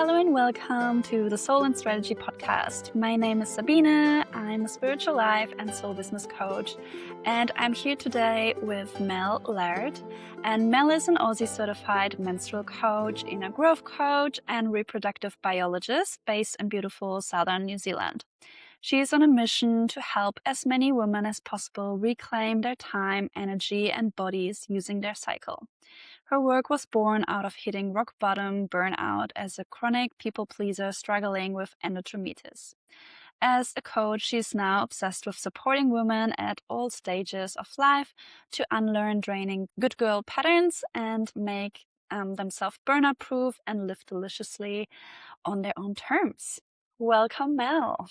Hello and welcome to the Soul and Strategy podcast. My name is Sabine. I'm a spiritual life and soul business coach, and I'm here today with Mel Laird. And Mel is an Aussie certified menstrual coach, inner growth coach, and reproductive biologist based in beautiful southern New Zealand. She is on a mission to help as many women as possible reclaim their time, energy, and bodies using their cycle. Her work was born out of hitting rock bottom burnout as a chronic people pleaser struggling with endometriosis. As a coach, she is now obsessed with supporting women at all stages of life to unlearn draining good girl patterns and make themselves burnout proof and live deliciously on their own terms. Welcome, Mel.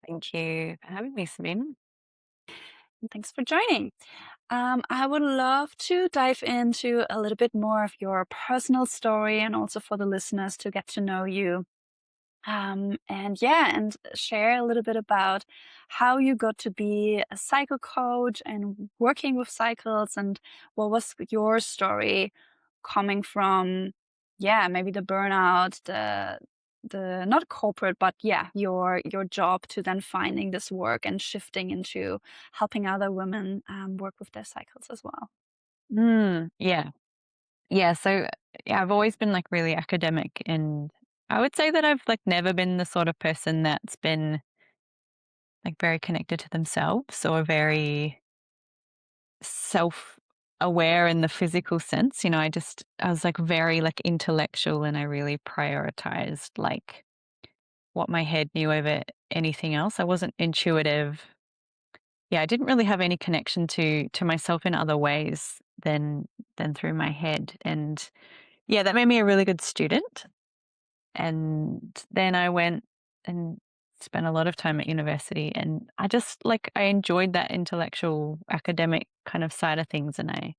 Thank you for having me, Sabine. Thanks for joining. I would love to dive into a little bit more of your personal story and also for the listeners to get to know you. And share a little bit about how you got to be a cycle coach and working with cycles and what was your story coming from, maybe the burnout, the not corporate, but your job to then finding this work and shifting into helping other women work with their cycles as well. Yeah. Yeah. So I've always been like really academic, and I would say that I've like never been the sort of person that's been like very connected to themselves or very self aware in the physical sense. I was like very like intellectual, and I really prioritized like what my head knew over anything else. I wasn't intuitive. Yeah, I didn't really have any connection to myself in other ways than through my head. And yeah, that made me a really good student. And then I went and spent a lot of time at university, and I just like I enjoyed that intellectual academic kind of side of things, and I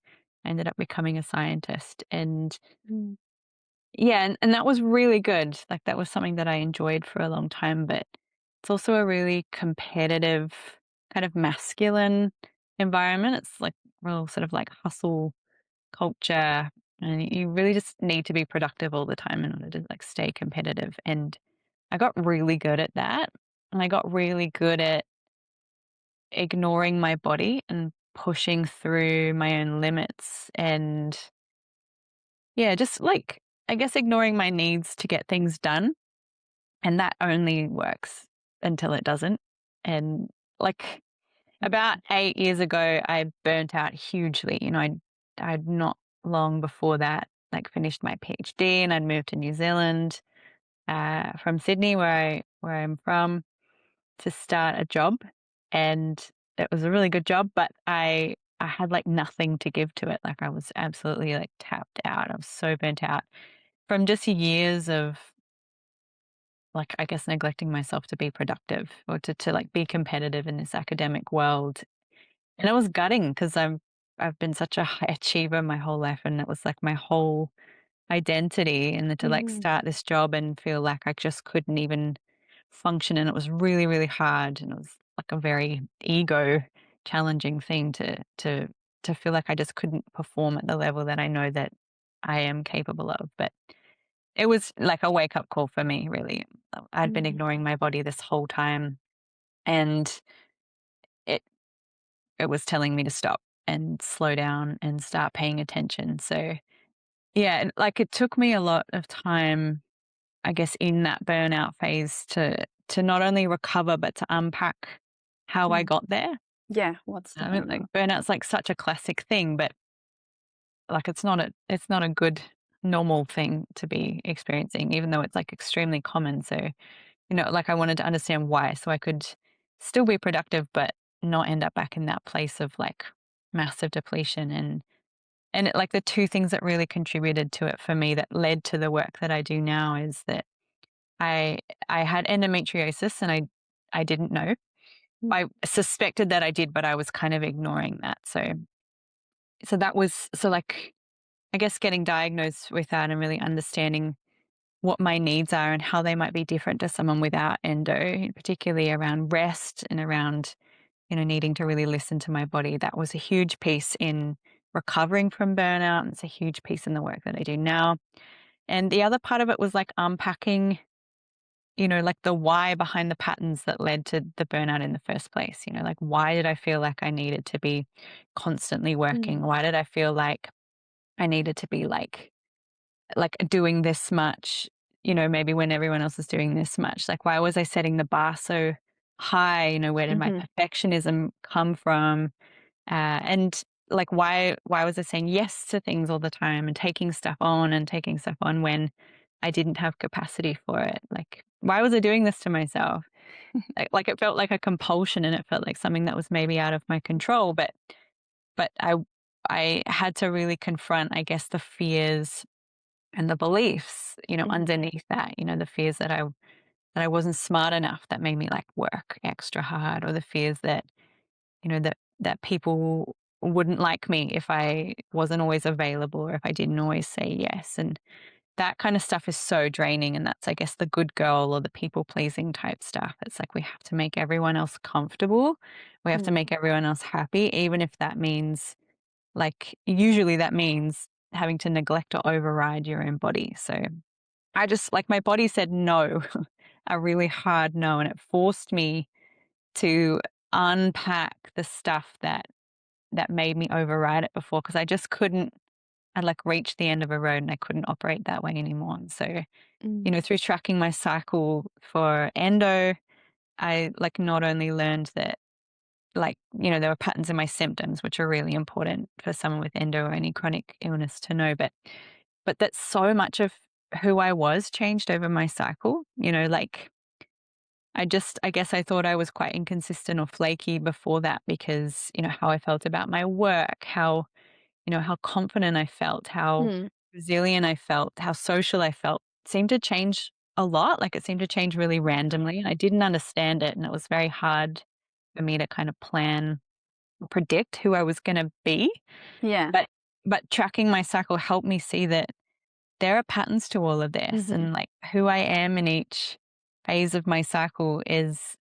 ended up becoming a scientist. And Mm. yeah, and that was really good. Like that was something that I enjoyed for a long time, but it's also a really competitive kind of masculine environment. It's like real sort of like hustle culture, and you really just need to be productive all the time in order to like stay competitive. And I got really good at that. And I got really good at ignoring my body and pushing through my own limits and yeah, just like I guess ignoring my needs to get things done. And that only works until it doesn't. And like about 8 years ago, I burnt out hugely. I'd not long before that like finished my PhD, and I'd moved to New Zealand from Sydney, where I'm from, to start a job, and it was a really good job, but I had like nothing to give to it. Like I was absolutely like tapped out. I was so burnt out from just years of like I guess neglecting myself to be productive or to like be competitive in this academic world. And it was gutting because I've been such a high achiever my whole life, and it was like my whole identity, and then to like Mhm. start this job and feel like I just couldn't even function, and it was really, really hard, and it was like a very ego challenging thing to feel like I just couldn't perform at the level that I know that I am capable of. But it was like a wake up call for me, really. I'd been Mhm. ignoring my body this whole time, and it it was telling me to stop and slow down and start paying attention. So, yeah, and, like, it took me a lot of time, I guess, in that burnout phase to not only recover, but to unpack how I Mm. got there. Yeah, what's the I mean, like, burnout? burnout's, like, such a classic thing, but, like, it's not a good normal thing to be experiencing, even though it's, like, extremely common. So, like, I wanted to understand why so I could still be productive, but not end up back in that place of, like, massive depletion. And like the two things that really contributed to it for me that led to the work that I do now is that I I had endometriosis, and I didn't know. Mm. I suspected that I did, but I was kind of ignoring that. So that was so like I guess getting diagnosed with that and really understanding what my needs are and how they might be different to someone without endo, particularly around rest and around needing to really listen to my body. That was a huge piece in recovering from burnout. And it's a huge piece in the work that I do now. And the other part of it was like unpacking, like the why behind the patterns that led to the burnout in the first place. Like why did I feel like I needed to be constantly working? Mm. Why did I feel like I needed to be like doing this much, maybe when everyone else is doing this much? Like why was I setting the bar so high? Where did my Mhm. perfectionism come from? And like why was I saying yes to things all the time and taking stuff on when I didn't have capacity for it? Like why was I doing this to myself? Like it felt like a compulsion, and it felt like something that was maybe out of my control. But I had to really confront, I guess, the fears and the beliefs, Mhm. underneath that. The fears that I wasn't smart enough, that made me like work extra hard, or the fears that people wouldn't like me if I wasn't always available, or if I didn't always say yes. And that kind of stuff is so draining. And that's, I guess, the good girl or the people pleasing type stuff. It's like we have to make everyone else comfortable. We have to Mm. make everyone else happy, even if that means, like, usually that means having to neglect or override your own body. So I just, like, my body said no, a really hard no. And it forced me to unpack the stuff that made me override it before, because I just couldn't. I'd like reached the end of a road and I couldn't operate that way anymore. And so, Mm. through tracking my cycle for endo, I like not only learned that, like, there were patterns in my symptoms, which are really important for someone with endo or any chronic illness to know, but that so much of who I was changed over my cycle. Like I guess I thought I was quite inconsistent or flaky before that, because, how I felt about my work, how confident I felt, how Mm. resilient I felt, how social I felt seemed to change a lot. Like it seemed to change really randomly. And I didn't understand it. And it was very hard for me to kind of plan, predict who I was going to be. Yeah. But tracking my cycle helped me see that there are patterns to all of this, Mhm. and like who I am in each phase of my cycle is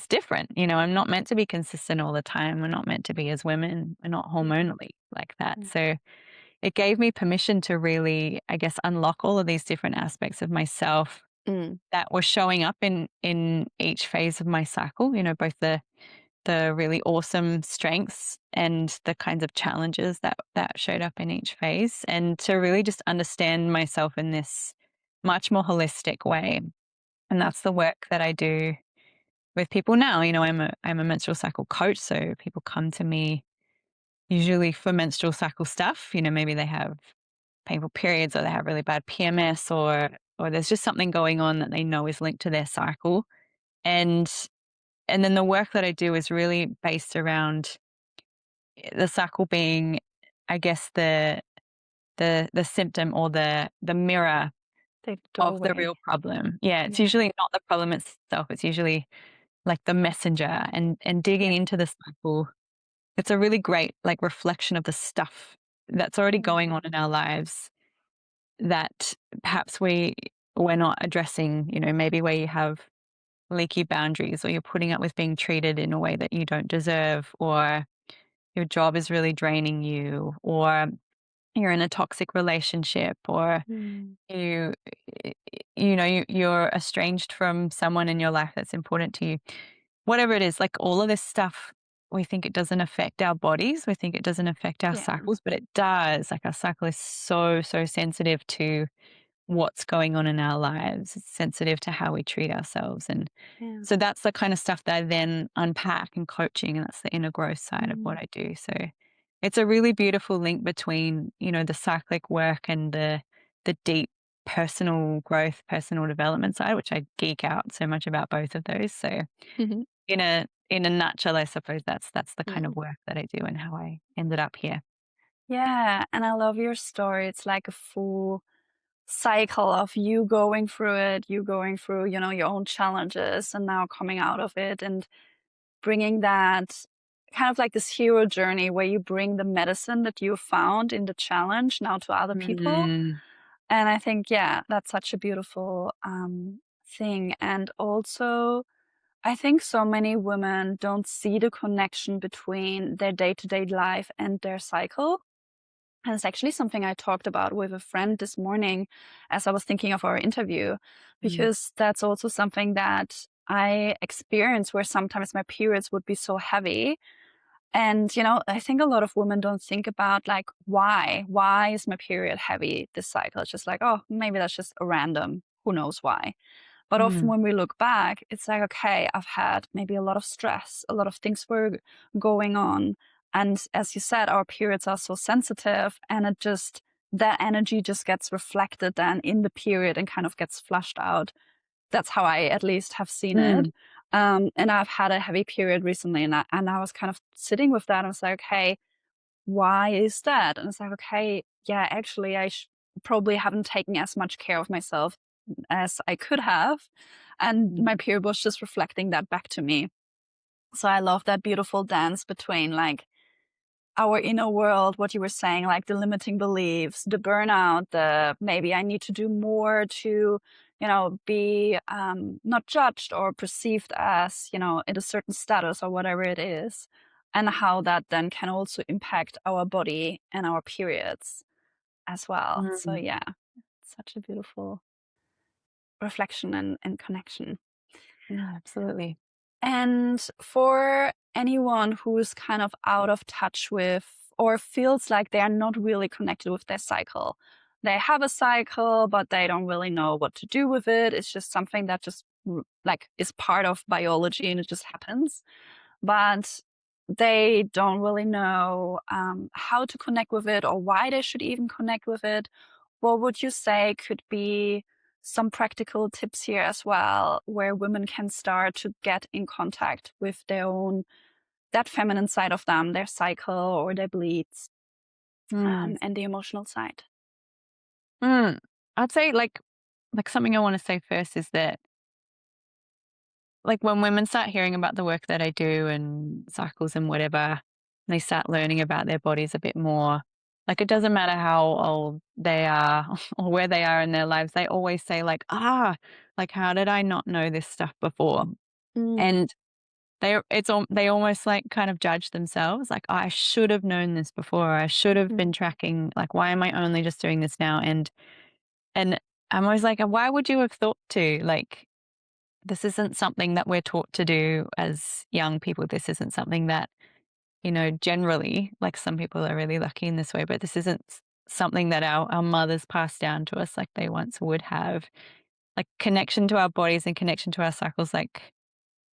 different. I'm not meant to be consistent all the time. We're not meant to be, as women. We're not hormonally like that. Mm. So it gave me permission to really, I guess, unlock all of these different aspects of myself Mm. that were showing up in each phase of my cycle. Both the really awesome strengths and the kinds of challenges that showed up in each phase, and to really just understand myself in this much more holistic way. And that's the work that I do with people now. I'm a menstrual cycle coach, so people come to me usually for menstrual cycle stuff. Maybe they have painful periods, or they have really bad PMS, or there's just something going on that they know is linked to their cycle. And and then the work that I do is really based around the cycle being, I guess, the symptom, or the mirror The of the doorway. real problem. Yeah, it's Yeah. usually not the problem itself. It's usually like the messenger, and Yeah. digging into the cycle. It's a really great like reflection of the stuff that's already Mm. going on in our lives that perhaps we're not addressing. Maybe where you have leaky boundaries, or you're putting up with being treated in a way that you don't deserve, or your job is really draining you, or you're in a toxic relationship, or Mm. you you're estranged from someone in your life that's important to you. Whatever it is, like all of this stuff, we think it doesn't affect our bodies, we think it doesn't affect our Yeah. cycles, but it does. Like our cycle is so sensitive to what's going on in our lives. It's sensitive to how we treat ourselves. And Yeah. so that's the kind of stuff that I then unpack in coaching, and that's the inner growth side of what Mm. I do. So it's a really beautiful link between, the cyclic work and the deep personal growth, personal development side, which I geek out so much about both of those. So Mhm. in a nutshell, I suppose that's the kind of Mm. work that I do and how I ended up here. Yeah, and I love your story. It's like a full cycle of you going through it, you going through, your own challenges and now coming out of it and bringing that kind of like this hero journey where you bring the medicine that you found in the challenge now to other people. Mm, And I think, yeah, that's such a beautiful thing. And also, I think so many women don't see the connection between their day to day life and their cycle. And it's actually something I talked about with a friend this morning as I was thinking of our interview, Mm. because that's also something that I experienced where sometimes my periods would be so heavy. And, I think a lot of women don't think about like, why? Why is my period heavy this cycle? It's just like, oh, maybe that's just a random, who knows why. But often Mm. when we look back, it's like, okay, I've had maybe a lot of stress, a lot of things were going on. And as you said, our periods are so sensitive and that energy just gets reflected then in the period and kind of gets flushed out. That's how I at least have seen it. Mm. And I've had a heavy period recently and I was kind of sitting with that. And I was like, okay, why is that? And it's like, okay, yeah, actually, probably haven't taken as much care of myself as I could have. And Mm. my period was just reflecting that back to me. So I love that beautiful dance between like our inner world, what you were saying, like the limiting beliefs, the burnout, the maybe I need to do more to, be not judged or perceived as, in a certain status or whatever it is, and how that then can also impact our body and our periods as well. So, Mm. yeah, such a beautiful reflection and connection. Yeah, absolutely. And for anyone who's kind of out of touch with or feels like they are not really connected with their cycle, they have a cycle, but they don't really know what to do with it. It's just something that just like is part of biology and it just happens. But they don't really know how to connect with it or why they should even connect with it. What would you say could be some practical tips here as well, where women can start to get in contact with that feminine side of them, their cycle or their bleeds, Mm. and the emotional side? Mm. I'd say like something I want to say first is that like when women start hearing about the work that I do and cycles and whatever, they start learning about their bodies a bit more. Like it doesn't matter how old they are or where they are in their lives, they always say like, like how did I not know this stuff before? Mm, And they almost like kind of judge themselves like, I should have known this before. I should have mm, been tracking. Like, why am I only just doing this now? And I'm always like, why would you have thought to? Like, this isn't something that we're taught to do as young people. This isn't something that, generally, like some people are really lucky in this way, but this isn't something that our mothers passed down to us like they once would have. Like connection to our bodies and connection to our cycles, like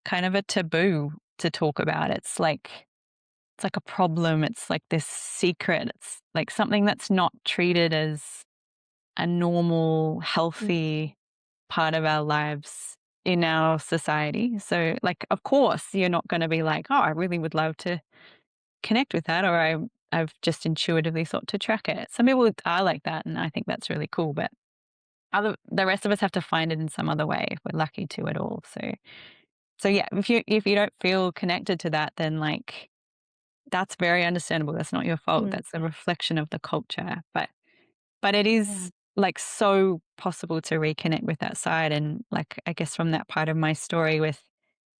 kind of a taboo to talk about. It's like a problem. It's like this secret. It's like something that's not treated as a normal, mm, healthy part of our lives in our society. So, like, of course, you're not going to be like, oh, I really would love to connect with that, or I've just intuitively thought to track it. Some people are like that, and I think that's really cool. But the rest of us have to find it in some other way if we're lucky to at all. So yeah, if you don't feel connected to that, then like that's very understandable. That's not your fault. mm. That's a reflection of the culture. But it Yeah, is, like, so possible to reconnect with that side and, like, I guess from that part of my story with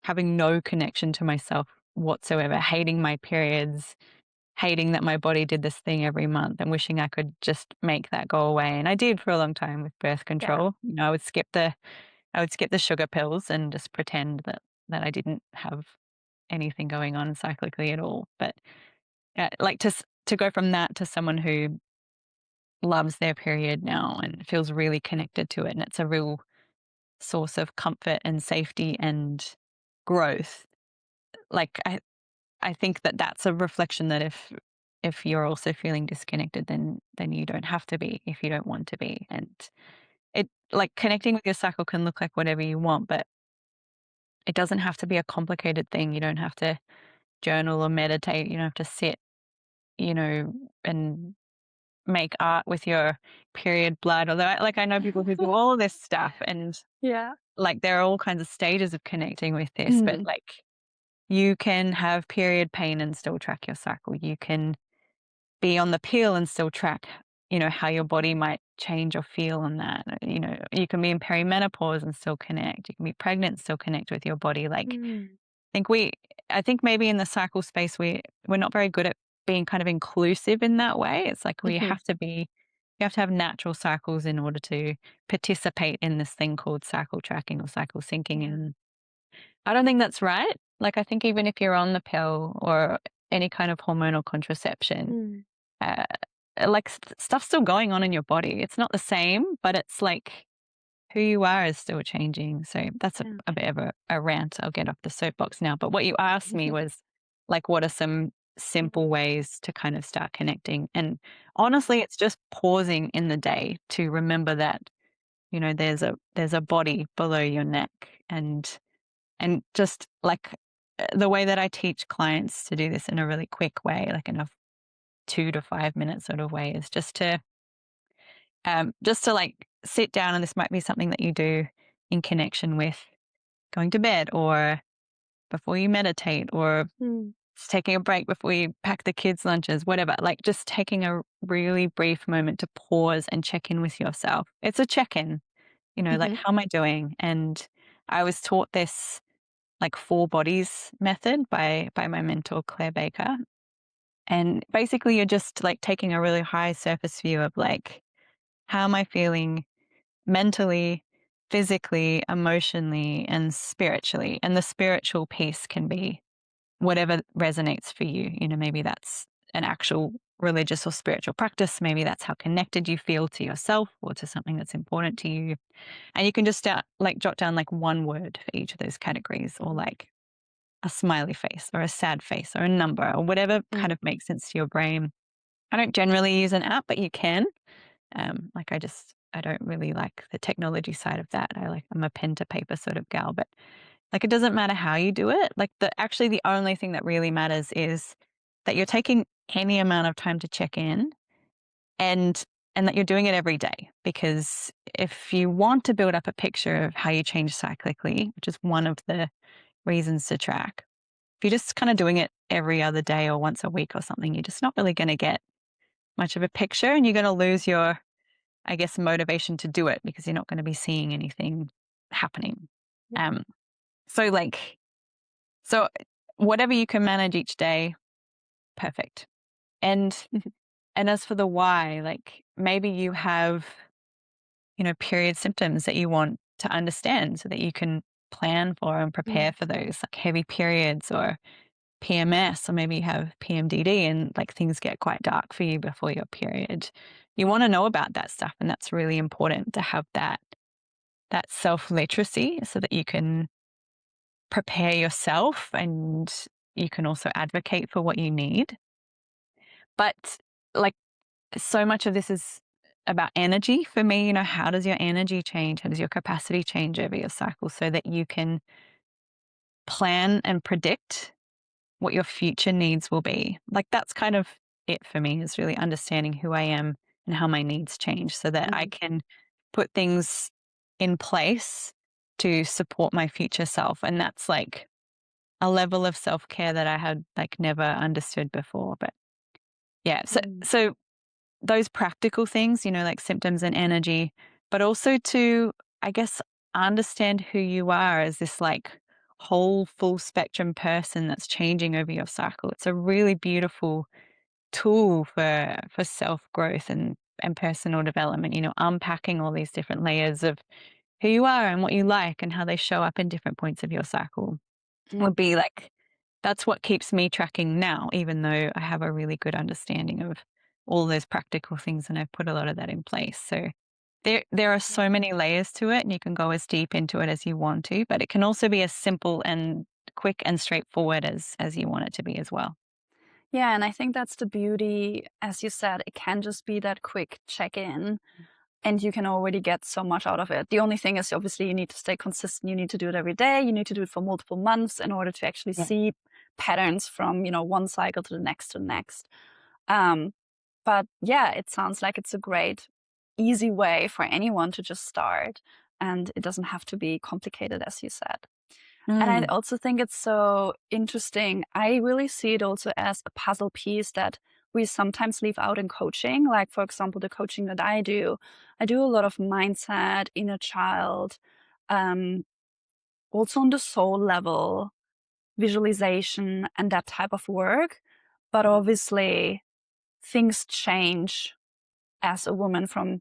having no connection to myself whatsoever, hating my periods, hating that my body did this thing every month and wishing I could just make that go away, and I did for a long time with birth yeah. control. I would skip the sugar pills and just pretend that I didn't have anything going on cyclically at all, but, like, to go from that to someone who loves their period now and feels really connected to it. And it's a real source of comfort and safety and growth. Like I think that that's a reflection that if you're also feeling disconnected, then you don't have to be if you don't want to be. And it like connecting with your cycle can look like whatever you want, but it doesn't have to be a complicated thing. You don't have to journal or meditate. You don't have to sit, you know, and make art with your period blood, although I know people who do all of this stuff and, Yeah. like, there are all kinds of stages of connecting with this, but, Mm, like, you can have period pain and still track your cycle. You can be on the pill and still track, how your body might change or feel on that. You can be in perimenopause and still connect. You can be pregnant and still connect with your body. Like, mm, I think maybe in the cycle space we're not very good at being kind of inclusive in that way. It's like we Hmm. have to be you have to have natural cycles in order to participate in this thing called cycle tracking or cycle syncing, Yeah. and I don't think that's right. Like, I think even if you're on the pill or any kind of hormonal contraception, Mm. uh, like, stuff's still going on in your body. It's not the same, but it's like who you are is still changing. So that's Yeah. a bit of a rant. I'll get off the soapbox now. But what you asked me was like, what are some Mhm. simple ways to kind of start connecting? And honestly, it's just pausing in the day to remember that, there's a body below your neck, and just like the way that I teach clients to do this in a really quick way, like in a 2 to 5 minute sort of way, is just to like sit down, and this might be something that you do in connection with going to bed or before you meditate or Mm. just taking a break before you pack the kids' lunches, whatever. Like just taking a really brief moment to pause and check in with yourself. It's a check in, like Mhm. how am I doing? And I was taught this like four bodies method by my mentor Claire Baker. And basically you're just like taking a really high surface view of like, how am I feeling mentally, physically, emotionally, and spiritually? And the spiritual piece can be whatever resonates for you. Maybe that's an actual religious or spiritual practice. Maybe that's how connected you feel to yourself or to something that's important to you. And you can just start like jot down like one word for each of those categories, or Mhm. like a smiley face or a sad face or a number or whatever Mm. kind of makes sense to your brain. I don't generally use an app, but you can. Like I don't really like the technology side of that. I'm a pen to paper sort of gal, but like it doesn't matter how you do it. Like the only thing that really matters is that you're taking any amount of time to check in, and and that you're doing it every day. Because if you want to build up a picture of how you change cyclically, which is one of the reasons to track, if you're just kind of doing it every other day or once a week or something, you're just not really going to get much of a picture, and you're going to lose your, I guess, motivation to do it because you're not going to be seeing anything happening. Yeah. Um, so like, so whatever you can manage each day, perfect. And and as for the why, like maybe you have, period symptoms that you want to understand so that you can plan for and prepare Mm. for those, like heavy periods or PMS, or maybe you have PMDD and like things get quite dark for you before your period. You want to know about that stuff, and that's really important to have that self literacy so that you can prepare yourself, and you can also advocate for what you need. But like so much of this is about energy for me. How does your energy change? How does your capacity change over your cycle so that you can plan and predict what your future needs will be? Like that's kind of it for me, is really understanding who I am and how my needs change so that I Mhm. can put things in place to support my future self. And that's like a level of self-care that I had like never understood before. But yeah, so Mm. so those practical things, like symptoms and energy, but also to, I guess, understand who you are as this like whole full spectrum person that's changing over your cycle. It's a really beautiful tool for self-growth and personal development, unpacking all these different layers of who you are and what you like and how they show up in different points of your cycle would be like that's what keeps me tracking now, even though I have a really good understanding of all those practical things and I've put a lot of that in place. So there are so many layers to it, and you can go as deep into it as you want to, but it can also be as simple and quick and straightforward as you want it to be as well. Yeah, and I think that's the beauty. As you said, it can just be that quick check in, and you can already get so much out of it. The only thing is, obviously, you need to stay consistent. You need to do it every day. You need to do it for multiple months in order to actually Yeah. see patterns from, one cycle to the next to the next. Um, but yeah, it sounds like it's a great, easy way for anyone to just start, and it doesn't have to be complicated, as you said. And I Mm. also think it's so interesting. I really see it also as a puzzle piece that we sometimes leave out in coaching. Like, for example, the coaching that I do a lot of mindset, inner child, um, also on the soul level, visualization, and that type of work. But obviously things change as a woman from,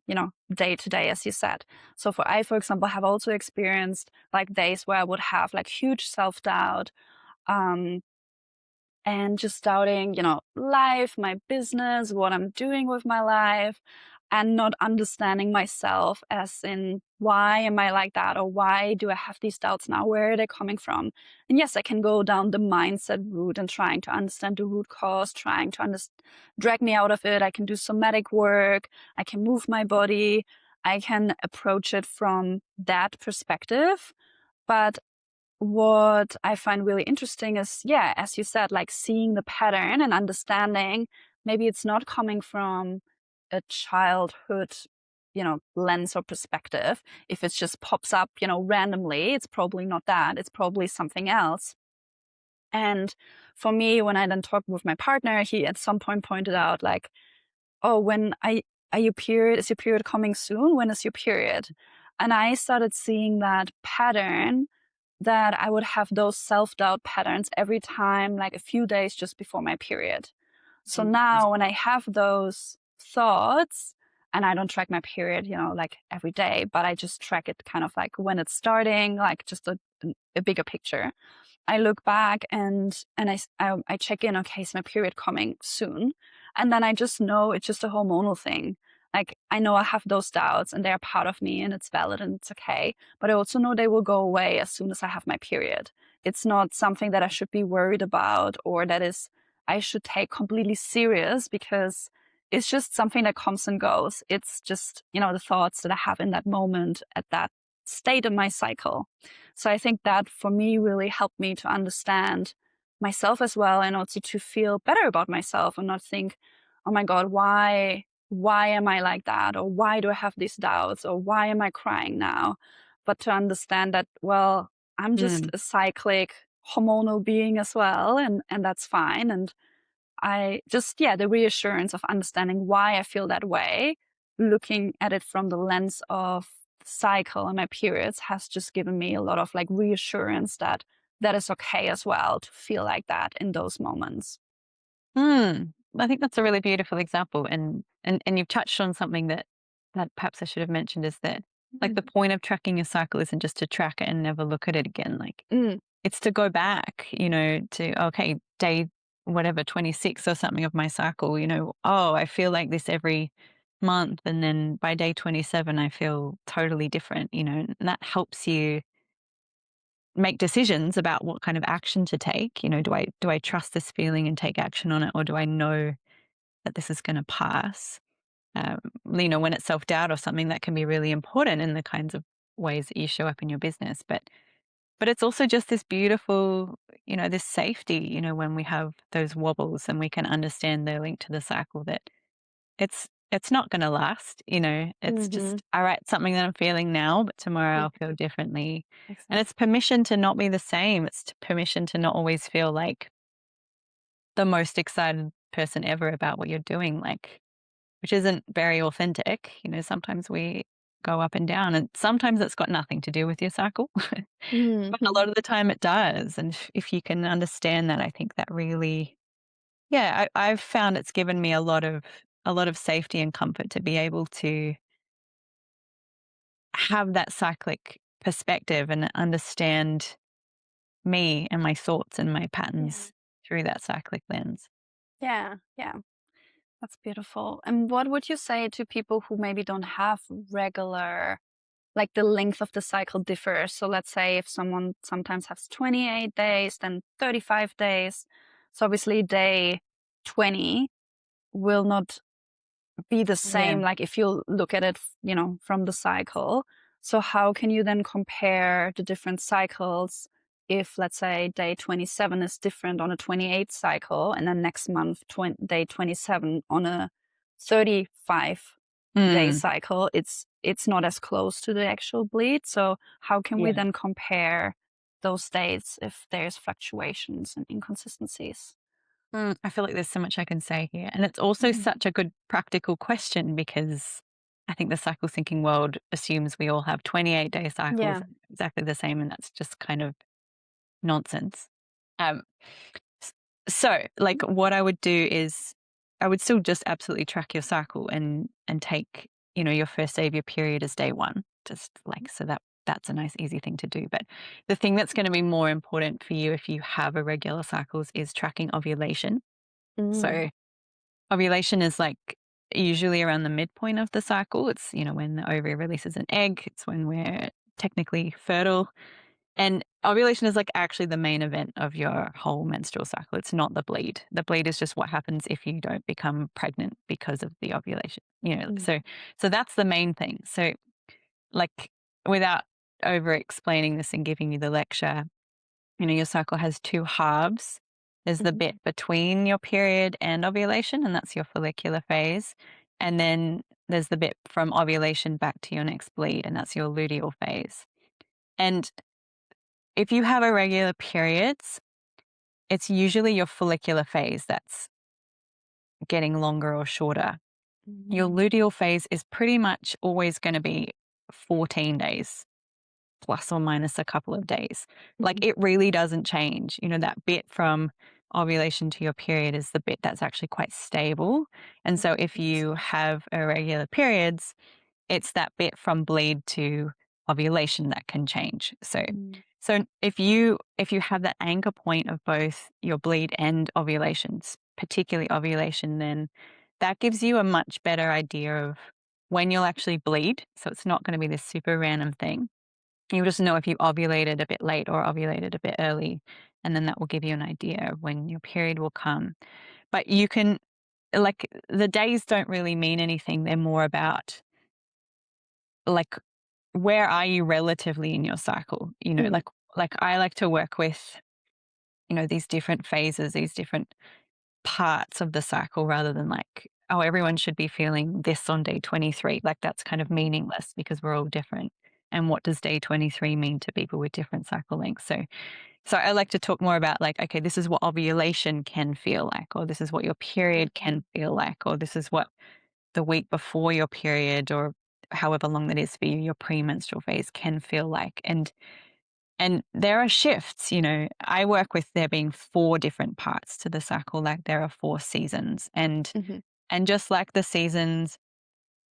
day to day, as you said. So for example, have also experienced like days where I would have like huge self-doubt, um, and just doubting, life, my business, what I'm doing with my life, and not understanding myself as in why am I like that, or why do I have these doubts now? Where are they coming from? And yes, I can go down the mindset route and trying to understand the root cause, trying to drag me out of it. I can do somatic work. I can move my body. I can approach it from that perspective. But what I find really interesting is, yeah, as you said, like seeing the pattern and understanding maybe it's not coming from a childhood, lens or perspective. If it just pops up, randomly, it's probably not that. It's probably something else. And for me, when I then talked with my partner, he at some point pointed out, like, oh, is your period coming soon? When is your period? And I started seeing that pattern, that I would have those self-doubt patterns every time, like a few days just before my period. So Mm. now when I have those thoughts, and I don't track my period, like every day, but I just track it kind of like when it's starting, like just a bigger picture. I look back and I check in, okay, is my period coming soon? And then I just know it's just a hormonal thing. Like I know I have those doubts and they're part of me and it's valid and it's okay. But I also know they will go away as soon as I have my period. It's not something that I should be worried about or I should take completely serious, because it's just something that comes and goes. It's just, the thoughts that I have in that moment at that state of my cycle. So I think that for me really helped me to understand myself as well, and also to feel better about myself and not think, oh my God, why am I like that? Or why do I have these doubts? Or why am I crying now? But to understand that, well, I'm just Mm. a cyclic hormonal being as well, and that's fine. And I just, yeah, the reassurance of understanding why I feel that way, looking at it from the lens of the cycle and my periods, has just given me a lot of like reassurance that that is okay as well to feel like that in those moments. Mm. I think that's a really beautiful example, and you've touched on something that perhaps I should have mentioned is that, like, the Mm. point of tracking your cycle isn't just to track it and never look at it again. Like, Mm. it's to go back, to, okay, day whatever 26 or something of my cycle. Oh, I feel like this every month, and then by day 27 I feel totally different. And that helps you make decisions about what kind of action to take. Do I trust this feeling and take action on it, or do I know that this is going to pass? Um, when it's self doubt or something, that can be really important in the kinds of ways that you show up in your business. But it's also just this beautiful, this safety, when we have those wobbles and we can understand the link to the cycle, that it's not going to last. It's Mm-hmm. just, all right, something that I'm feeling now, but tomorrow Yeah, I'll feel differently. And exactly. it's permission to not be the same. It's permission to not always feel like the most excited person ever about what you're doing, like, which isn't very authentic. Sometimes we go up and down, and sometimes it's got nothing to do with your cycle. But a Mm-hmm. lot of the time it does. And if you can understand that, I think that really, yeah, I've found it's given me a lot of safety and comfort to be able to have that cyclic perspective and understand me and my thoughts and my Yeah. patterns through that cyclic lens. Yeah. Yeah. That's beautiful. And what would you say to people who maybe don't have regular, like the length of the cycle differs? So let's say if someone sometimes has 28 days, then 35 days. So obviously day 20 will not be the Yeah. same, like if you look at it, from the cycle. So how can you then compare the different cycles if, let's say, day 27 is different on a 28 cycle, and then next month, day 27 on a 35-day Mm, cycle, it's not as close to the actual bleed. So how can we yeah. then compare those dates if there's fluctuations and inconsistencies? I feel like there's so much I can say here. And it's also Mhm. such a good practical question, because I think the cycle thinking world assumes we all have 28-day cycles Yeah. exactly the same. And that's just kind of nonsense. Um, So, like, what I would do is I would still just absolutely track your cycle and take, your first day of your period as day 1, just like so that's a nice easy thing to do. But the thing that's gonna be more important for you if you have irregular cycles is tracking ovulation. Mm. So, ovulation is, like, usually around the midpoint of the cycle. It's, when the ovary releases an egg, it's when we're technically fertile. And ovulation is, like, actually the main event of your whole menstrual cycle. It's not the bleed. The bleed is just what happens if you don't become pregnant because of the ovulation, Mm. So that's the main thing. So, like, without over explaining this and giving you the lecture, your cycle has 2 halves. There's the Mhm. bit between your period and ovulation, and that's your follicular phase. And then there's the bit from ovulation back to your next bleed, and that's your luteal phase. And if you have irregular periods, it's usually your follicular phase that's getting longer or shorter. Your Mm. luteal phase is pretty much always going to be 14 days, plus or minus a couple of days. Like, Mhm. it really doesn't change. That bit from ovulation to your period is the bit that's actually quite stable. And so if you have irregular periods, it's that bit from bleed to ovulation that can change. So Mm. so if you have that anchor point of both your bleed and ovulations, particularly ovulation, then that gives you a much better idea of when you'll actually bleed. So it's not going to be this super random thing. You'll just know if you ovulated a bit late or ovulated a bit early, and then that will give you an idea of when your period will come. But you can, like, the days don't really mean anything. They're more about, like, where are you relatively in your cycle? Mm. Like I like to work with, these different phases, these different parts of the cycle rather than like, oh, everyone should be feeling this on day 23. Like, that's kind of meaningless because we're all different. And what does day 23 mean to people with different cycle lengths? So I like to talk more about, like, okay, this is what ovulation can feel like, or this is what your period can Mhm. feel like, or this is what the week before your period or however long that is for you, your premenstrual phase can feel like. And there are shifts. I work with there being 4 different parts to the cycle, like there are 4 seasons. Mhm. And just like the seasons,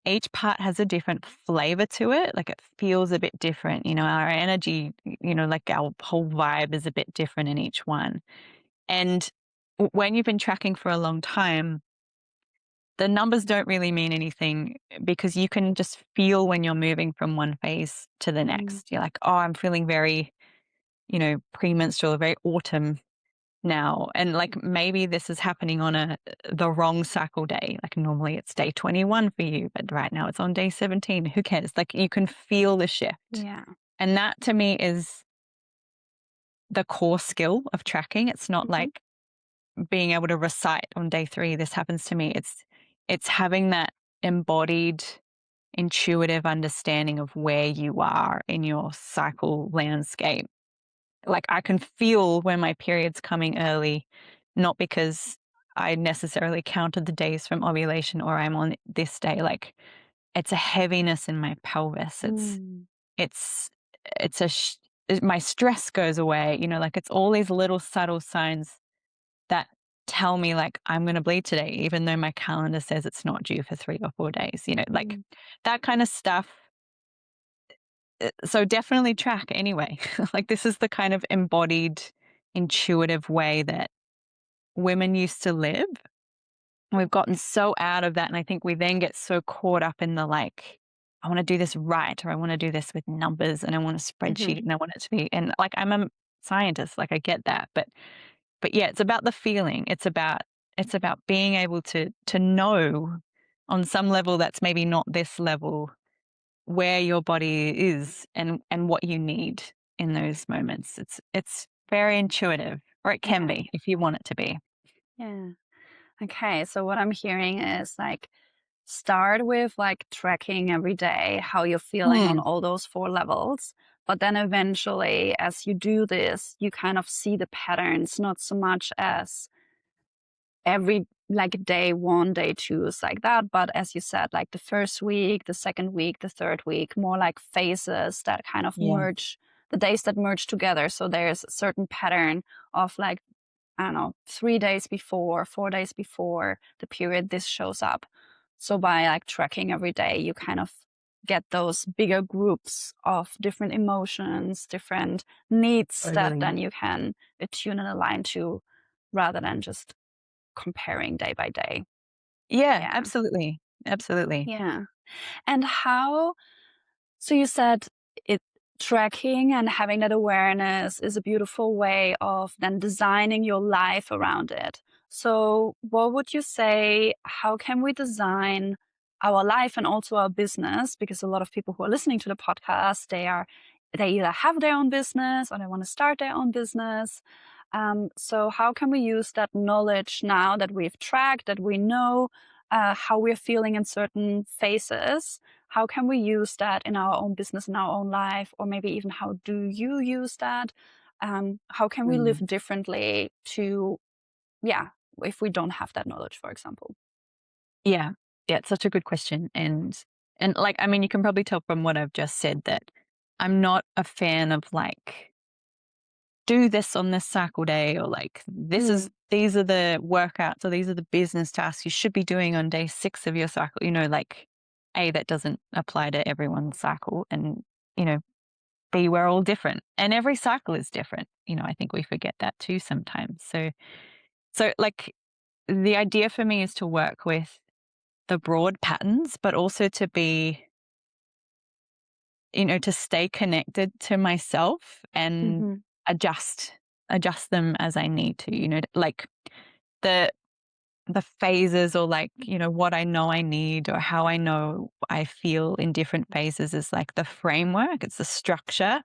each part has a different flavor to it. Like, it feels a bit different. Our energy, like our whole vibe is a bit different in each one. And when you've been tracking for a long time, the numbers don't really mean anything because you can just feel when you're moving from one phase to the Mm. next. You're like, oh, I'm feeling very, premenstrual, very autumn now. And, like, maybe this is happening on the wrong cycle day. Like, normally it's day 21 for you, but right now it's on day 17. Who cares? Like, you can feel the shift. Yeah. And that to me is the core skill of tracking. It's not Mhm. like being able to recite on day 3, this happens to me. It's having that embodied, intuitive understanding of where you are in your cycle landscape. Like, I can feel when my period's coming early, not because I necessarily counted the days from ovulation or I'm on this day. Like, it's a heaviness in my pelvis. Mm. It's it's a sh- my stress goes away. Like, it's all these little subtle signs that tell me, like, I'm going to bleed today, even though my calendar says it's not due for 3 or 4 days. Like, Mm. that kind of stuff. So definitely track anyway. Like, this is the kind of embodied, intuitive way that women used to live. We've gotten so out of that. And I think we then get so caught up in the, like, I want to do this right, or I want to do this with numbers, and I want a Mhm. spreadsheet, and I want it to be, and, like, I'm a scientist, like, I get that. But yeah, it's about the feeling. It's about being able to know on some level that's maybe not this level, where your body is and what you need in those moments. It's very intuitive, or it can Yeah. be if you want it to be. Yeah. Okay. So what I'm hearing is like start with like tracking every day how you're feeling on Mm, all those 4 levels. But then eventually, as you do this, you kind of see the patterns, not so much as every like day 1, day 2 is like that. But as you said, like the first week, the second week, the third week, more like phases that kind of yeah. merge, the days that merge together. So there's a certain pattern of like I don't know, 3 days before, 4 days before the period, this shows up. So by like tracking every day, you kind of get those bigger groups of different emotions, different needs that Totally. then you can attune and align to rather than just comparing day by day. Yeah, Yeah. absolutely. Absolutely. Yeah. And how, so you said it tracking and having that awareness is a beautiful way of then designing your life around it. So what would you say, how can we design our life and also our business? Because a lot of people who are listening to the podcast, they either have their own business or they want to start their own business. So how can we use that knowledge now that we've tracked, that we know how we're feeling in certain phases? How can we use that in our own business, in our own life, or maybe even how do you use that? How can we live Mm. differently to, yeah, if we don't have that knowledge, for example? Yeah. Yeah, it's such a good question. And like, I mean, you can probably tell from what I've just said that I'm not a fan of like, do this on this cycle day, or like Mm, these are the workouts, or these are the business tasks you should be doing on day 6 of your cycle. Like, A, that doesn't apply to everyone's cycle, and you know, B, we're all different. And every cycle is different. I think we forget that too sometimes. So like the idea for me is to work with the broad patterns, but also to be, to stay connected to myself and mhm, adjust adjust them as I need to, like the the phases, or like, what I know I need, or how I know I feel in different phases is like the framework, it's the structure.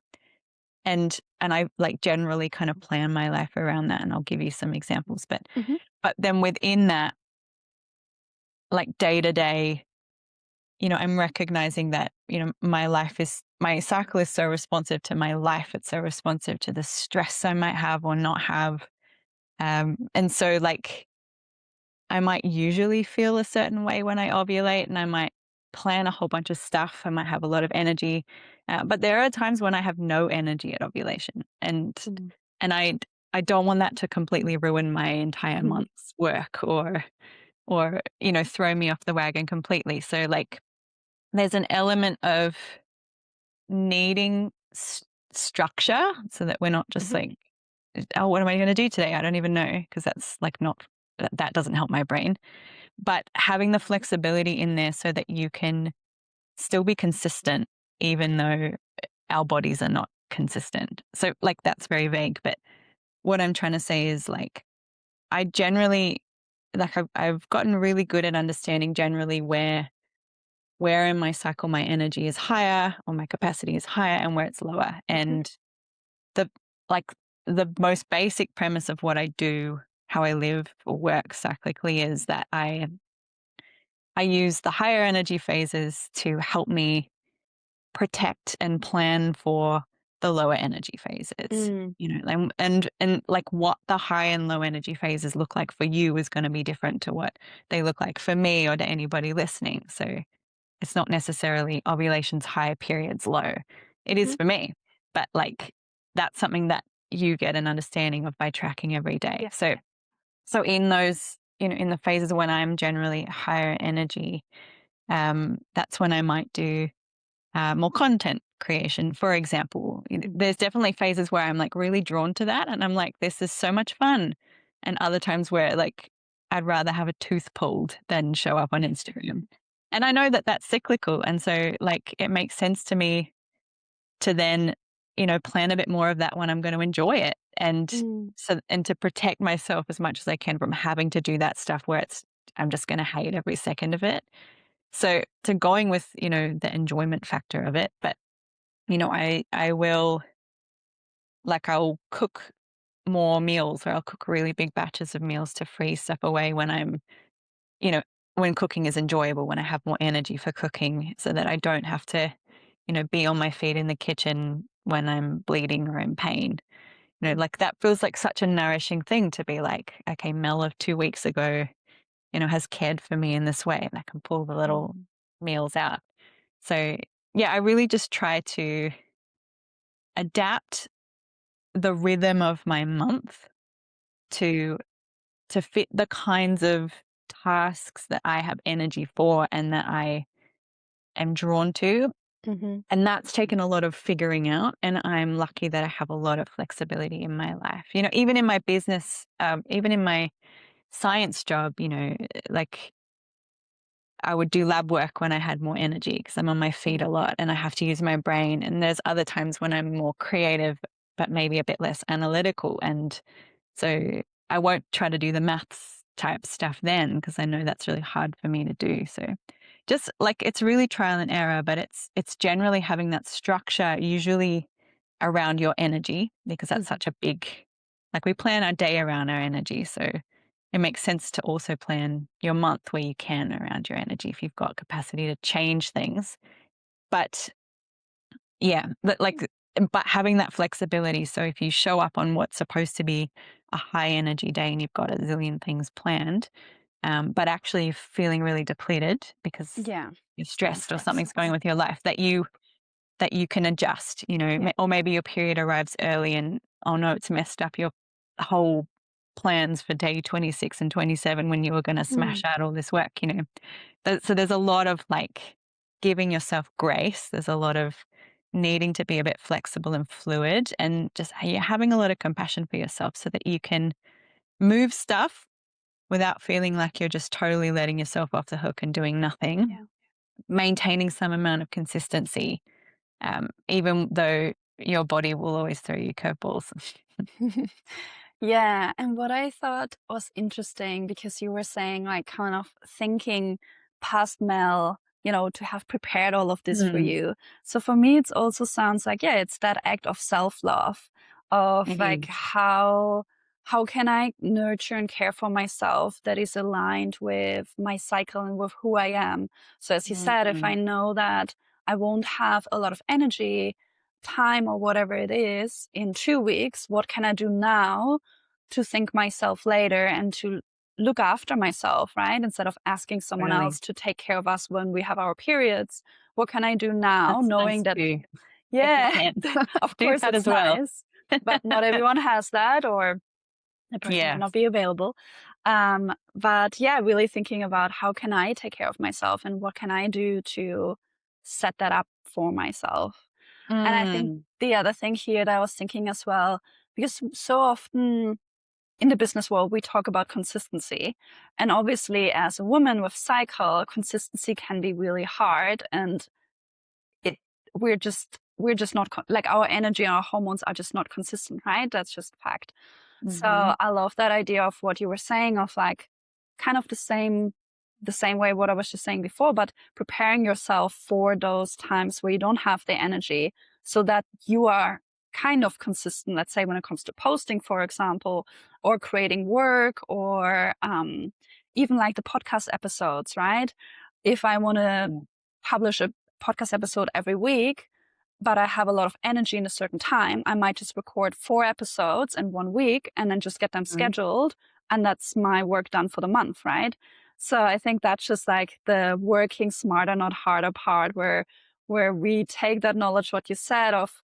And I like generally kind of plan my life around that, and I'll give you some examples. But mhm, then within that, like day to day, I'm recognizing that, my cycle is so responsive to my life. It's so responsive to the stress I might have or not have. And so like I might usually feel a certain way when I ovulate, and I might plan a whole bunch of stuff. I might have a lot of energy. But there are times when I have no energy at ovulation. mm, And I don't want that to completely ruin my entire month's work, or throw me off the wagon completely. So like there's an element of needing structure, so that we're not just mhm, like, oh, what am I going to do today? I don't even know, because that's like not, that doesn't help my brain. But having the flexibility in there so that you can still be consistent, even though our bodies are not consistent. So like that's very vague, but what I'm trying to say is like I generally, like I've gotten really good at understanding generally where in my cycle my energy is higher, or my capacity is higher, and where it's lower. mhm, And the like the most basic premise of what I do, how I live or work cyclically, is that I use the higher energy phases to help me protect and plan for the lower energy phases. mm, And like what the high and low energy phases look like for you is going to be different to what they look like for me or to anybody listening. So it's not necessarily ovulation's high, periods low. It is mhm, for me, but like that's something that you get an understanding of by tracking every day. yeah, So in those, in the phases when I'm generally higher energy, that's when I might do more content creation, for example. There's definitely phases where I'm like really drawn to that, and I'm like, this is so much fun. And other times where like I'd rather have a tooth pulled than show up on Instagram. And I know that that's cyclical, and so like it makes sense to me to then, plan a bit more of that when I'm going to enjoy it, mm, and to protect myself as much as I can from having to do that stuff where I'm just going to hate every second of it. So going with, the enjoyment factor of it. But, I will, like, I'll cook more meals, or I'll cook really big batches of meals to freeze stuff away when you know, when cooking is enjoyable, when I have more energy for cooking, so that I don't have to, be on my feet in the kitchen when I'm bleeding or in pain. mm, Like that feels like such a nourishing thing to be like, okay, Mel of 2 weeks ago, has cared for me in this way, and I can pull the little mm, meals out. So, yeah, I really just try to adapt the rhythm of my month to fit the kinds of tasks that I have energy for and that I am drawn to. Hmm. And that's taken a lot of figuring out. And I'm lucky that I have a lot of flexibility in my life. Even in my business, even in my science job, like I would do lab work when I had more energy because I'm on my feet a lot and I have to use my brain. And there's other times when I'm more creative, but maybe a bit less analytical. And so I won't try to do the maths type stuff then because I know that's really hard for me to do. So just like it's really trial and error, but it's generally having that structure usually around your energy because that's Hmm. such a big, like we plan our day around our energy. So it makes sense to also plan your month where you can around your energy if you've got capacity to change things. But yeah, but having that flexibility. So if you show up on what's supposed to be a high energy day and you've got a zillion things planned, but actually feeling really depleted because Yeah. you're And stressed or something's going stress. on with your life, that you can adjust, Yeah. or maybe your period arrives early and, oh no, it's messed up your whole plans for day 26 and 27 when you were going to Mm. smash out all this work. So there's a lot of like giving yourself grace. There's a lot of needing to be a bit flexible and fluid and just having a lot of compassion for yourself so that you can move stuff without feeling like you're just totally letting yourself off the hook and doing nothing, Yeah. maintaining some amount of consistency, even though your body will always throw you curveballs. Yeah, and what I thought was interesting because you were saying like kind of thinking past Mel, to have prepared all of this for Mm, you. So for me, it also sounds like, yeah, it's that act of self-love of it like is. how can I nurture and care for myself that is aligned with my cycle and with who I am. So as you said, if I Mm, know that I won't have a lot of energy, time, or whatever it is in 2 weeks, what can I do now to think myself later and to look after myself, right? Instead of asking someone totally. else to take care of us when we have our periods, what can I do now That's knowing nice that, too, if you yeah, can. of Do course that it's as well. nice, but not everyone has that, or the person might Yeah. not be available. But yeah, really thinking about how can I take care of myself and what can I do to set that up for myself. And I think Mm, the other thing here that I was thinking as well, because so often in the business world, we talk about consistency. And obviously, as a woman with cycle, consistency can be really hard. And it, we're just not, like our energy and our hormones are just not consistent, right? That's just fact. So mhm. I love that idea of what you were saying of like kind of the same way what I was just saying before, but preparing yourself for those times where you don't have the energy so that you are kind of consistent, let's say when it comes to posting, for example, or creating work, or even like the podcast episodes, right? If I want to Yeah. publish a podcast episode every week, but I have a lot of energy in a certain time, I might just record 4 episodes in 1 week and then just get them Mhm. scheduled. And that's my work done for the month, right? So I think that's just like the working smarter, not harder part where we take that knowledge, what you said, of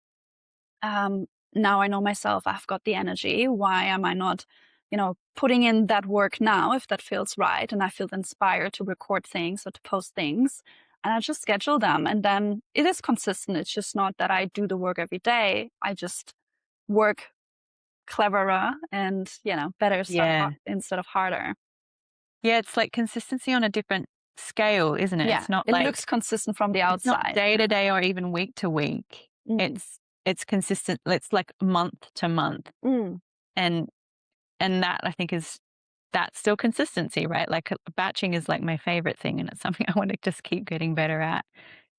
now I know myself, I've got the energy. Why am I not, putting in that work now if that feels right and I feel inspired to record things or to post things? And I just schedule them. And then it is consistent. It's just not that I do the work every day. I just work cleverer and, better stuff Yeah. instead of harder. Yeah, it's like consistency on a different scale, isn't it? Yeah. It looks consistent from the It's not outside. day to day or even week to week. Mm. It's consistent. It's like month to month. Mm. And that I think that's still consistency, right? Like batching is like my favorite thing and it's something I want to just keep getting better at.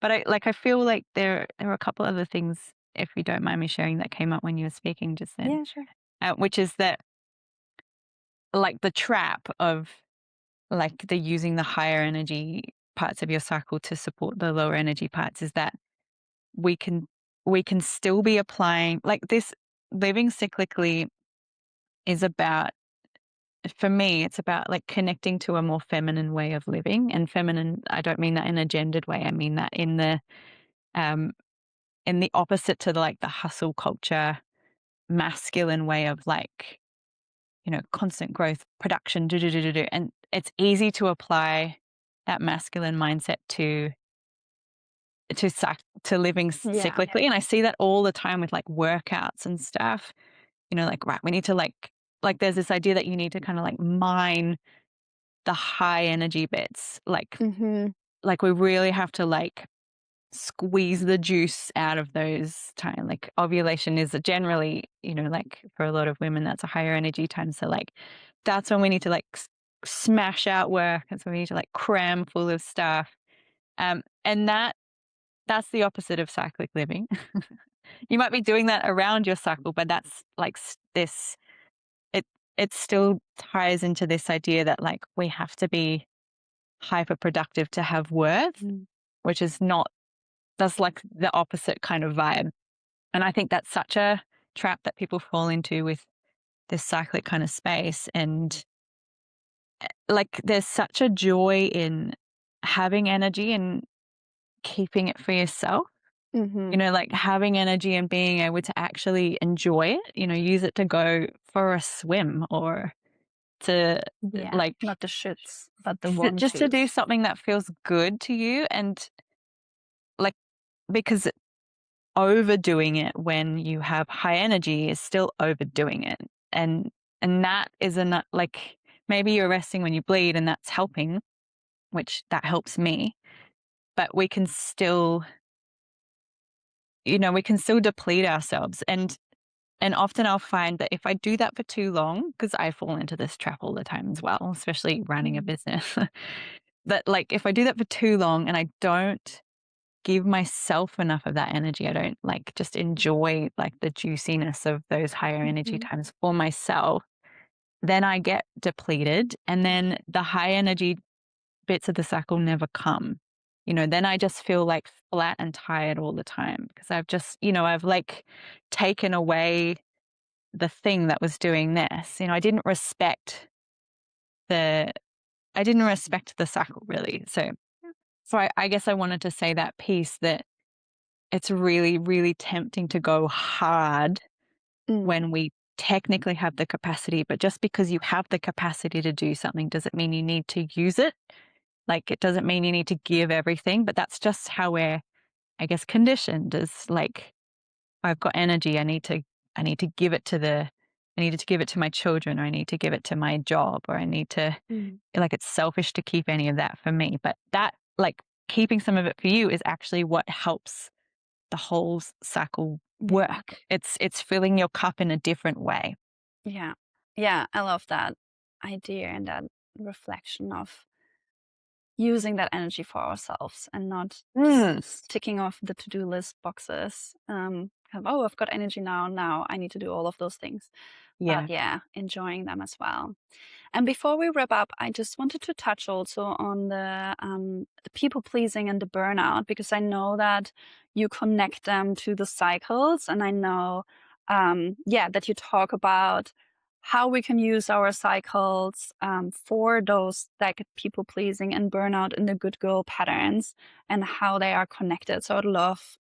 But I feel like there are a couple other things, if you don't mind me sharing, that came up when you were speaking just then, Yeah, sure. which is that like the trap of like the using the higher energy parts of your cycle to support the lower energy parts is that we can we can still be applying like this. Living cyclically is about, for me, it's about like connecting to a more feminine way of living. And feminine, I don't mean that in a gendered way. I mean that um in the opposite to like the hustle culture masculine way of like constant growth, production, do, do, do, do, do. And it's easy to apply that masculine mindset to living Yeah. cyclically. And I see that all the time with like workouts and stuff. Like, right, we need to like there's this idea that you need to kind of like mine the high energy bits. Mm-hmm. Like we really have to like squeeze the juice out of those time. Like ovulation is generally, like for a lot of women, that's a higher energy time. So like that's when we need to like smash out work. That's when we need to like cram full of stuff. And that's the opposite of cyclic living. You might be doing that around your cycle, but that's like this. It it still ties into this idea that like we have to be hyper productive to have worth, which is not. That's like the opposite kind of vibe. And I think that's such a trap that people fall into with this cyclic kind of space. And like there's such a joy in having energy and keeping it for yourself. Mm-hmm. Like having energy and being able to actually enjoy it, use it to go for a swim or to Yeah. like Not the shoulds, but the want just to do tos. something that feels good to you. And like, because overdoing it when you have high energy is still overdoing it. And that is like maybe you're resting when you bleed and that's helping, which that helps me, but we can still deplete ourselves. And often I'll find that if I do that for too long, because I fall into this trap all the time as well, especially running a Mm. business, that like if I do that for too long and I don't give myself enough of that energy, I don't like just enjoy like the juiciness of those higher energy Mhm. times for myself, then I get depleted. And then the high energy bits of the cycle never come. Then I just feel like flat and tired all the time because I've like taken away the thing that was doing this. The I didn't respect the cycle really. So I guess I wanted to say that piece that it's really, really tempting to go hard Mm. when we technically have the capacity, but just because you have the capacity to do something doesn't mean you need to use it. Like it doesn't mean you need to give everything, but that's just how we're, I guess, conditioned is like, I've got energy. I need to give it I needed to give it to my children, or I need to give it to my job, or I need to, Mm. like, it's selfish to keep any of that for me. But that, like, keeping some of it for you is actually what helps the whole cycle Yeah. work. It's filling your cup in a different way. Yeah. Yeah. I love that idea and that reflection of using that energy for ourselves and not Mm. ticking off the to-do list boxes. Oh, I've got energy now. Now I need to do all of those things. But Yeah. yeah, enjoying them as well. And before we wrap up, I just wanted to touch also on the people pleasing and the burnout, because I know that you connect them to the cycles, and I know, yeah, that you talk about how we can use our cycles for those like people pleasing and burnout and the good girl patterns and how they are connected. So I'd love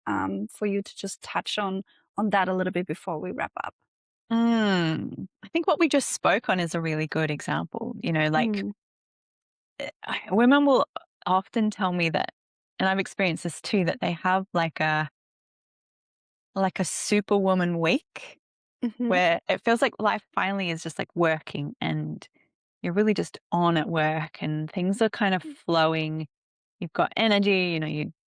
for you to just touch on that a little bit before we wrap up. I think what we just spoke on is a really good example. Like Mm. women will often tell me that, and I've experienced this too, that they have like a superwoman week Hmm. where it feels like life finally is just like working and you're really just on at work and things are kind of flowing. You've got energy,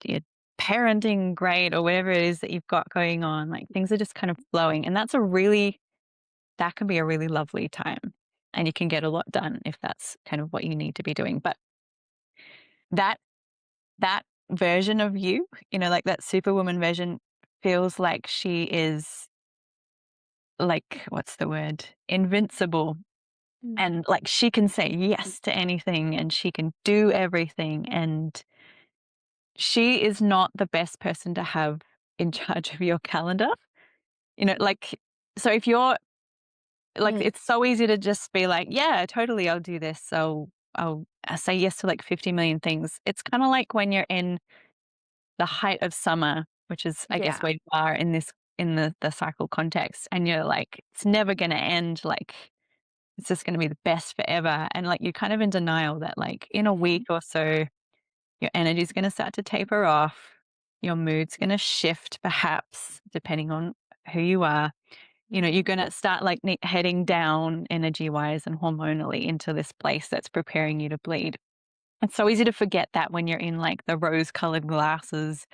you're parenting great or whatever it is that you've got going on. Like things are just kind of flowing. And that can be a really lovely time. And you can get a lot done if that's kind of what you need to be doing. But that that version of you, like that superwoman version feels like she is like, what's the word? Invincible. Mm. And like she can say yes to anything and she can do everything. And she is not the best person to have in charge of your calendar. Like, so if you're like, Mm. it's so easy to just be like, yeah, totally, I'll do this. So I'll say yes to like 50 million things. It's kind of like when you're in the height of summer, which is, I guess, Yeah. where you are in the cycle context, and you're like, it's never going to end. Like, it's just going to be the best forever. And like you're kind of in denial that like in a Mhm. week or so, your energy is going to start to taper off. Your mood's going to shift, perhaps, depending on who you are. You're going to start like heading down energy wise and hormonally into this place that's preparing you to bleed. It's so easy to forget that when you're in like the rose colored glasses,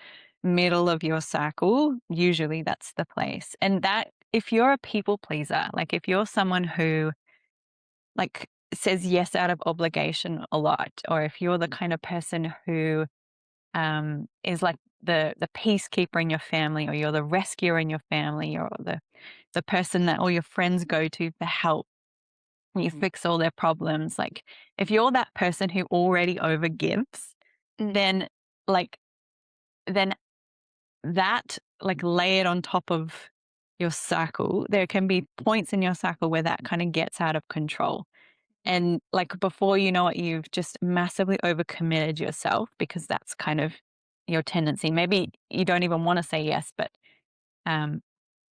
middle of your cycle, usually that's the place. And that, if you're a people pleaser, like if you're someone who like says yes out of obligation a lot, or if you're the kind of person who is like the peacekeeper in your family, or you're the rescuer in your family, or the person that all your friends go to for help, you fix all their problems. Like if you're that person who already overgives, Mm. then like then that like layered on top of your cycle, there can be points in your cycle where that kind of gets out of control. And like before you know it, you've just massively overcommitted yourself because that's kind of your tendency. Maybe you don't even want to say yes, but um,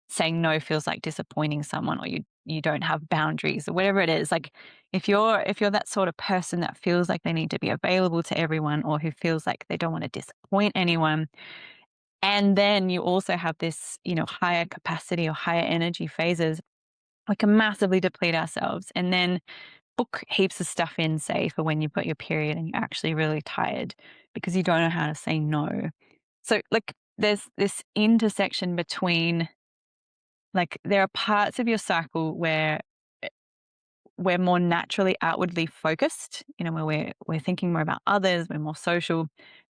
saying no feels like disappointing someone, or you don't have boundaries or whatever it is. Like if you're that sort of person that feels like they need to be available to everyone, or who feels like they don't want to disappoint anyone, and then you also have this, higher capacity or higher energy phases, we can massively deplete ourselves and then book heaps of stuff in, say, for when you've got your period and you're actually really tired because you don't know how to say no. So, like, there's this intersection between, like, there are parts of your cycle where we're more naturally outwardly focused, where we're thinking more about others, we're more social.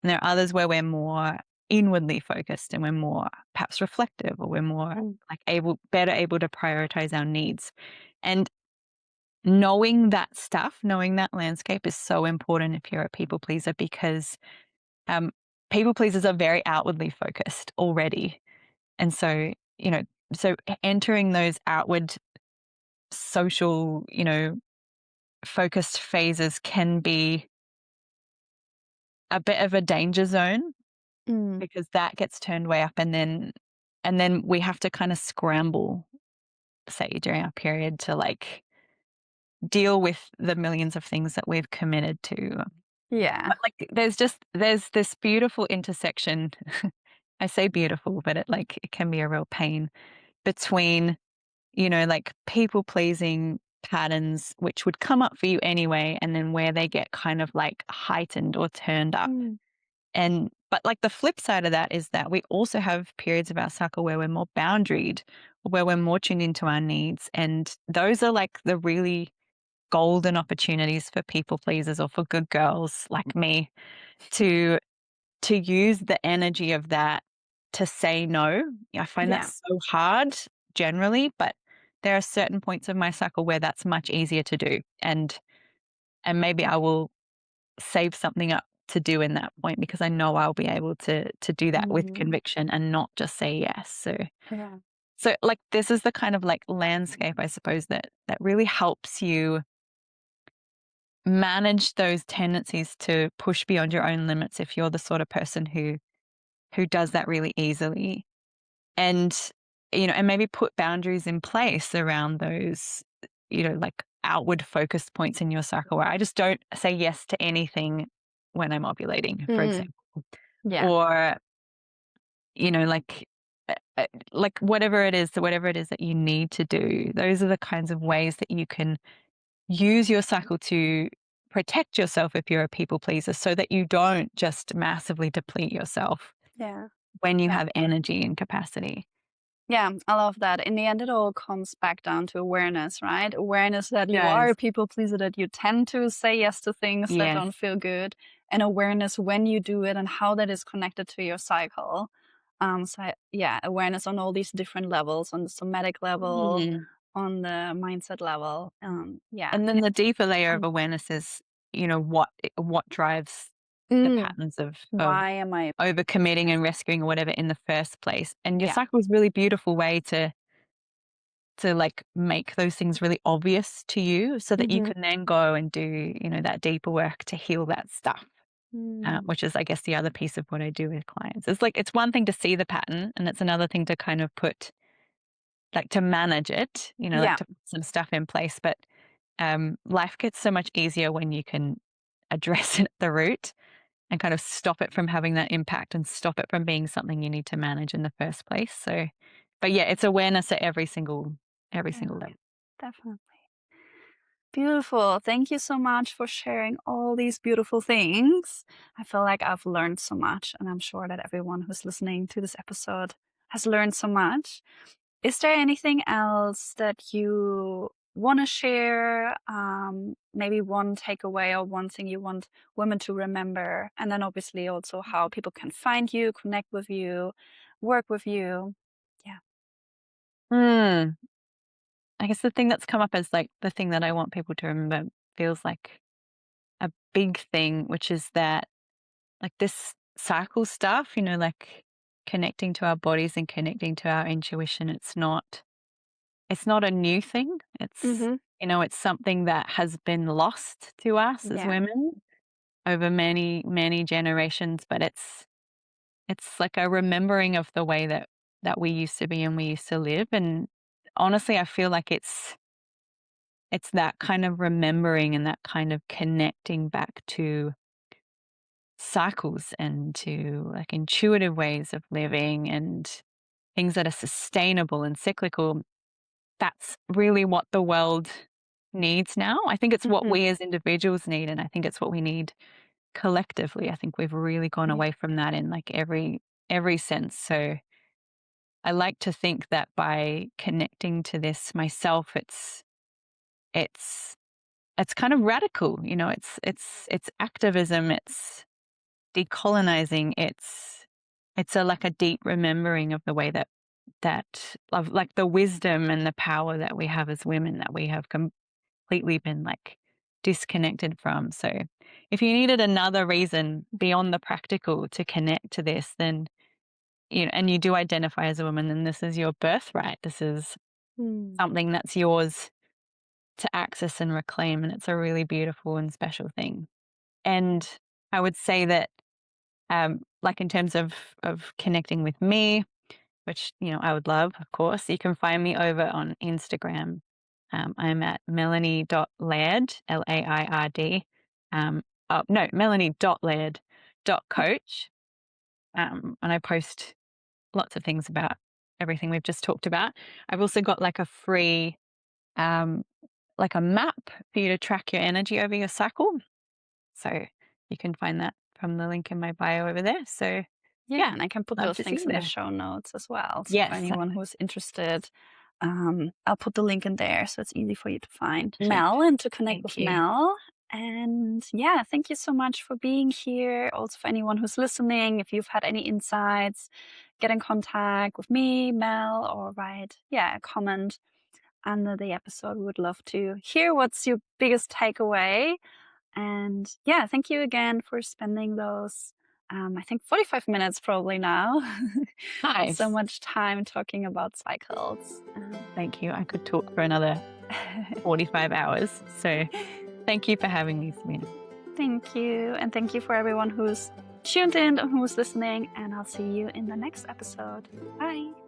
And there are others where we're more inwardly focused and we're more perhaps reflective, or we're more Mm. like better able to prioritize our needs. And knowing that stuff, knowing that landscape is so important if you're a people pleaser, because um, people pleasers are very outwardly focused already. And so, entering those outward social, focused phases can be a bit of a danger zone, Mm. because that gets turned way up, and then we have to kind of scramble, say, during our period to like deal with the millions of things that we've committed to. Yeah. But like there's this beautiful intersection. I say beautiful, but it can be a real pain between, like people pleasing patterns which would come up for you anyway, and then where they get kind of like heightened or turned up. Mm. And but like the flip side of that is that we also have periods of our cycle where we're more boundaried, where we're more tuned into our needs. And those are like the really golden opportunities for people pleasers, or for good girls like me, to use the energy of that to say no. I find that Yeah. so hard generally, but there are certain points of my cycle where that's much easier to do. And maybe I will save something up to do in that point, because I know I'll be able to do that with Mhm. conviction and not just say yes. Yeah. So like this is the kind of like landscape, I suppose, that really helps you manage those tendencies to push beyond your own limits if you're the sort of person who does that really easily. And and maybe put boundaries in place around those, like outward focused points in your cycle where I just don't say yes to anything when I'm ovulating, for Mm. example. Yeah. Or like whatever it is that you need to do, those are the kinds of ways that you can use your cycle to protect yourself if you're a people pleaser, so that you don't just massively deplete yourself Yeah. when you Yeah. have energy and capacity. Yeah, I love that. In the end, it all comes back down to awareness, right? Awareness that you are a Yes. people pleaser, that you tend to say yes to things that Yes. don't feel good, and awareness when you do it and how that is connected to your cycle. Yeah, awareness on all these different levels, on the somatic level, Mhm. on the mindset level. Yeah. And then the deeper layer of awareness is, what drives the Mm, patterns of why am I? overcommitting and rescuing or whatever in the first place. And your Yeah. cycle is a really beautiful way to like make those things really obvious to you, so that you Hmm. can then go and do, that deeper work to heal that stuff. Mm. Which is, I guess, the other piece of what I do with clients. It's like, it's one thing to see the pattern, and it's another thing to kind of put, like, to manage it, like Yeah. to put some stuff in place. But life gets so much easier when you can address it at the root and kind of stop it from having that impact and stop it from being something you need to manage in the first place. So, but yeah, it's awareness at every single Yeah, level. definitely. Beautiful. Thank you so much for sharing all these beautiful things. I feel like I've learned so much, and I'm sure that everyone who's listening to this episode has learned so much. Is there anything else that you want to share? Maybe one takeaway or one thing you want women to remember? And then obviously also how people can find you, connect with you, work with you. Yeah. Hmm. I guess the thing that's come up as like the thing that I want people to remember feels like a big thing, which is that like this cycle stuff, like connecting to our bodies and connecting to our intuition, it's not a new thing. It's Mm-hmm. it's something that has been lost to us as Yeah. women over many, many generations, but it's like a remembering of the way that we used to be and we used to live. And honestly, I feel like it's that kind of remembering and that kind of connecting back to cycles and to like intuitive ways of living and things that are sustainable and cyclical. That's really what the world needs now. I think it's what Mm-hmm. we as individuals need, and I think it's what we need collectively. I think we've really gone Yeah. away from that in like every sense. So I like to think that by connecting to this myself, it's it's kind of radical. It's activism, it's decolonizing, it's a like a deep remembering of the way that of like the wisdom and the power that we have as women that we have completely been like disconnected from. So if you needed another reason beyond the practical to connect to this, then and you do identify as a woman, then this is your birthright. This is Mm. something that's yours to access and reclaim, and it's a really beautiful and special thing. And I would say that like in terms of connecting with me, which I would love, of course, you can find me over on Instagram. I'm at melanie.laird, Laird. No, melanie.laird.coach. And I post lots of things about everything we've just talked about. I've also got like a free, um, like a map for you to track your energy over your cycle. So you can find that from the link in my bio over there. So Yeah, yeah, and I can put love those to see links you in the there. show notes as well. So for Yes, anyone who's interested, I'll put the link in there so it's easy for you to find perfect. Mel and to connect Thank with you. Mel. And yeah, thank you so much for being here. Also, for anyone who's listening, if you've had any insights, get in contact with me, Mel, or write, a comment under the episode. We would love to hear what's your biggest takeaway. And yeah, thank you again for spending those, I think 45 minutes probably now. So Nice. much time talking about cycles. Thank you. I could talk for another 45 hours. So thank you for having me, Samina. Thank you. And thank you for everyone who's tuned in and who's listening. And I'll see you in the next episode. Bye.